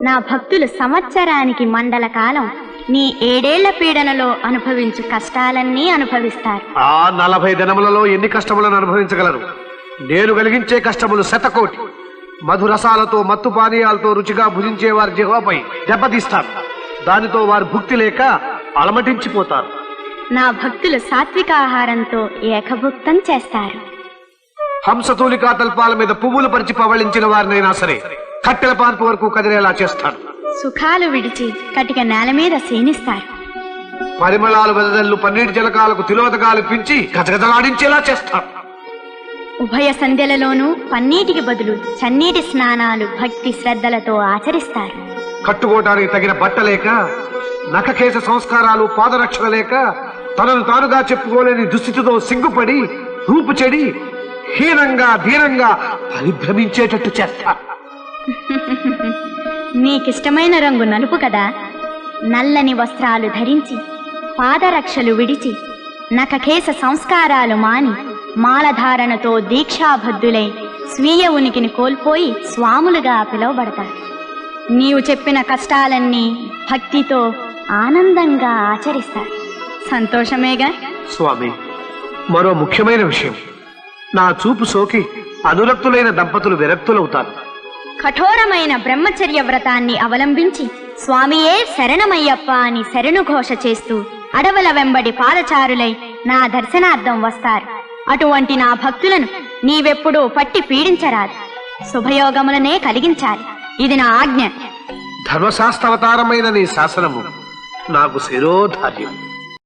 నా భక్తులు సంవత్సరానికి మండల కాలం నీ 7 ఏళ్ల పీడనలో అనుభవించు కష్టాలన్నీ అనుభవిస్తారు. ఆ 40 దినములలో ఎన్ని కష్టములను అనుభవించగలరు? నేను కలిగించే కష్టములు శతకోటి. మధురసాలతో మత్తు పానీయాలతో రుచిగా భుజించే వారి జిహ్వపై దెబ్బతీస్తారు. దానితో వారు భుక్తి లేక అలమటించిపోతారు. నా భక్తులు సాత్వికాహారంతో ఏకభుక్తం చేస్తారు. హంసతూలికా తల్పాల మీద పువ్వులు పరిచి పవళించిన వారినైనా సరే కట్టెల పాన్పు వరకు కదిలేలా చేస్తాడు. సుఖాలు విడిచి కటిక నేల మీద శయనిస్తారు. పరిమళాలు వెదజల్లు పన్నీటి జలకాలకు తిలోదకాలు పించి గజగజలాడించేలా చేస్తాడు. ఉభయ సంధ్యలలోనూ పన్నీటికి బదులు చన్నీటి స్నానాలు భక్తి శ్రద్ధలతో ఆచరిస్తారు. కట్టుకోవటానికి తగిన బట్టలేక, నఖకేశ సంస్కారాలు, పాదరక్షణ లేక తనను తానుగా చెప్పుకోలేని దుస్థితితో సిగ్గుపడి రూపు చెడి హీనంగా ధీరంగా పరిభ్రమించేటట్టు చేస్తారు. నీకిష్టమైన రంగు నలుపు కదా. నల్లని వస్త్రాలు ధరించి పాదరక్షలు విడిచి నఖకేశ సంస్కారాలు మాని మాలధారణతో దీక్షాబద్ధులై స్వీయ ఉనికిని కోల్పోయి స్వాములుగా పిలువబడతారు. నీవు చెప్పిన కష్టాలన్నీ భక్తితో ఆనందంగా ఆచరిస్తారు. సంతోషమేగా స్వామి? మరో ముఖ్యమైన విషయం, నా చూపు సోకి అనురక్తులైన దంపతులు విరక్తులవుతారు. కఠోరమైన బ్రహ్మచర్య వ్రతాన్ని అవలంబించి స్వామియే శరణమయ్యప్ప అని శరణు ఘోష చేస్తూ అడవుల వెంబడి పాదచారులై నా దర్శనార్థం వస్తారు. అటువంటి నా భక్తులను నీవెప్పుడూ పట్టి పీడించరాదు. శుభయోగములనే కలిగించాలి. ఇది నా ఆజ్ఞ. ధర్మశాస్త్రావతారమైన నీ శాసనము నాకు శిరోధార్యం.